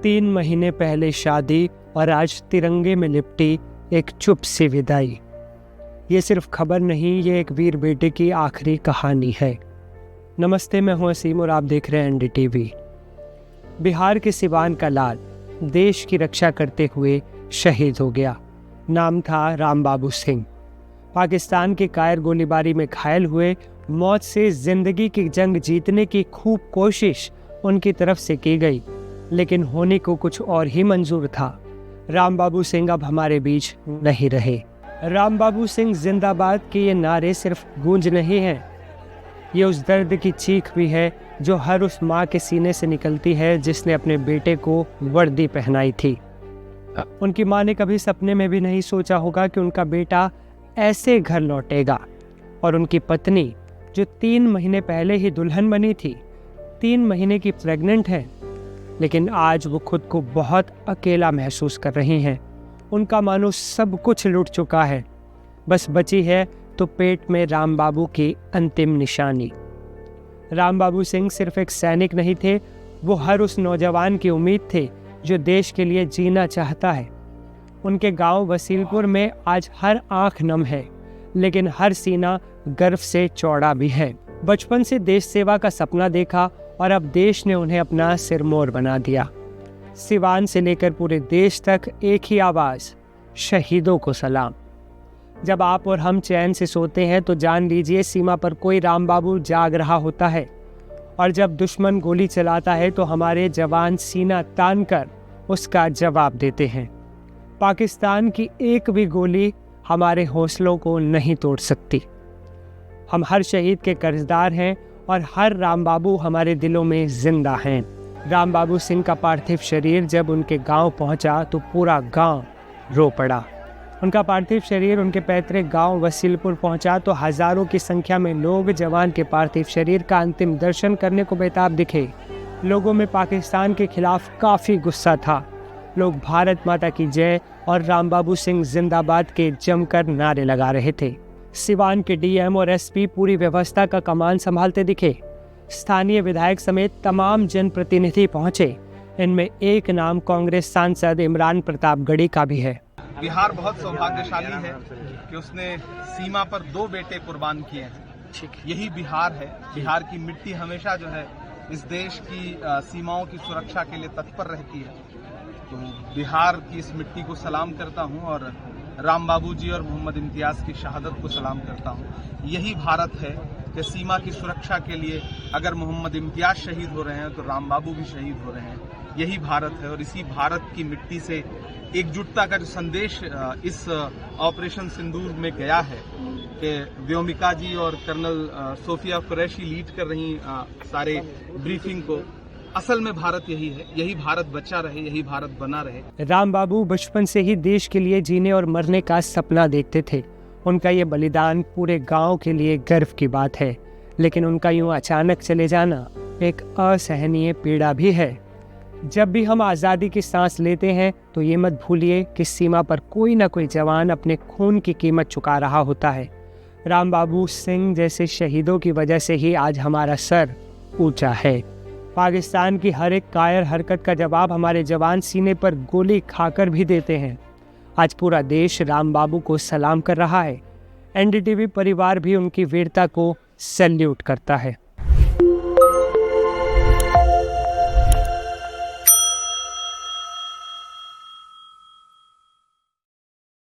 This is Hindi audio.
3 महीने पहले शादी और आज तिरंगे में लिपटी एक चुप सी विदाई। ये सिर्फ खबर नहीं, ये एक वीर बेटे की आखिरी कहानी है। नमस्ते, मैं हूं असीम और आप देख रहे हैं एनडीटीवी। बिहार के सिवान का लाल देश की रक्षा करते हुए शहीद हो गया। नाम था रामबाबू सिंह। पाकिस्तान के कायर गोलीबारी में घायल हुए, मौत से जिंदगी की जंग जीतने की खूब कोशिश उनकी तरफ से की गई, लेकिन होने को कुछ और ही मंजूर था। रामबाबू सिंह अब हमारे बीच नहीं रहे। रामबाबू सिंह जिंदाबाद के ये नारे सिर्फ गूंज नहीं हैं, ये उस दर्द की चीख भी है जो हर उस माँ के सीने से निकलती है जिसने अपने बेटे को वर्दी पहनाई थी। उनकी माँ ने कभी सपने में भी नहीं सोचा होगा कि उनका बेटा ऐसे घर लौटेगा, और उनकी पत्नी जो 3 महीने पहले ही दुल्हन बनी थी, 3 महीने की प्रेग्नेंट है, लेकिन आज वो खुद को बहुत अकेला महसूस कर रही हैं। उनका मानो सब कुछ लुट चुका है, बस बची है तो पेट में रामबाबू की अंतिम निशानी। रामबाबू सिंह सिर्फ एक सैनिक नहीं थे, वो हर उस नौजवान की उम्मीद थे जो देश के लिए जीना चाहता है। उनके गांव वसीलपुर में आज हर आंख नम है, लेकिन हर सीना गर्व से चौड़ा भी है। बचपन से देश सेवा का सपना देखा और अब देश ने उन्हें अपना सिरमौर बना दिया। सिवान से लेकर पूरे देश तक एक ही आवाज़, शहीदों को सलाम। जब आप और हम चैन से सोते हैं तो जान लीजिए सीमा पर कोई रामबाबू जाग रहा होता है, और जब दुश्मन गोली चलाता है तो हमारे जवान सीना तान कर उसका जवाब देते हैं। पाकिस्तान की एक भी गोली हमारे हौसलों को नहीं तोड़ सकती। हम हर शहीद के कर्जदार हैं और हर रामबाबू हमारे दिलों में जिंदा हैं। रामबाबू सिंह का पार्थिव शरीर जब उनके गांव पहुंचा तो पूरा गांव रो पड़ा। उनका पार्थिव शरीर उनके पैतृक गांव वसीलपुर पहुंचा तो हजारों की संख्या में लोग जवान के पार्थिव शरीर का अंतिम दर्शन करने को बेताब दिखे। लोगों में पाकिस्तान के खिलाफ काफ़ी गुस्सा था। लोग भारत माता की जय और रामबाबू सिंह जिंदाबाद के जमकर नारे लगा रहे थे। सिवान के डीएम और एसपी पूरी व्यवस्था का कमान संभालते दिखे। स्थानीय विधायक समेत तमाम जनप्रतिनिधि पहुंचे। इनमें एक नाम कांग्रेस सांसद इमरान प्रतापगढ़ी का भी है। बिहार बहुत सौभाग्यशाली है कि उसने सीमा पर 2 बेटे कुर्बान किए हैं। यही बिहार है। बिहार की मिट्टी हमेशा जो है इस देश की सीमाओं की सुरक्षा के लिए तत्पर रहती है। तो बिहार की इस मिट्टी को सलाम करता हूं और रामबाबू जी और मोहम्मद इम्तियाज की शहादत को सलाम करता हूं। यही भारत है कि सीमा की सुरक्षा के लिए अगर मोहम्मद इम्तियाज शहीद हो रहे हैं तो रामबाबू भी शहीद हो रहे हैं। यही भारत है, और इसी भारत की मिट्टी से एकजुटता का जो संदेश इस ऑपरेशन सिंदूर में गया है कि व्योमिका जी और कर्नल सोफिया कुरैशी लीड कर रही सारे ब्रीफिंग को, असल में भारत यही है। यही भारत बचा रहे, यही भारत बना रहे। रामबाबू बचपन से ही देश के लिए जीने और मरने का सपना देखते थे। उनका ये बलिदान पूरे गांव के लिए गर्व की बात है, लेकिन उनका यूं अचानक चले जाना एक असहनीय पीड़ा भी है। जब भी हम आज़ादी की सांस लेते हैं तो ये मत भूलिए कि सीमा पर कोई ना कोई जवान अपने खून की कीमत चुका रहा होता है। रामबाबू सिंह जैसे शहीदों की वजह से ही आज हमारा सर ऊंचा है। पाकिस्तान की हर एक कायर हरकत का जवाब हमारे जवान सीने पर गोली खाकर भी देते हैं। आज पूरा देश रामबाबू को सलाम कर रहा है। एनडीटीवी परिवार भी उनकी वीरता को सैल्यूट करता है।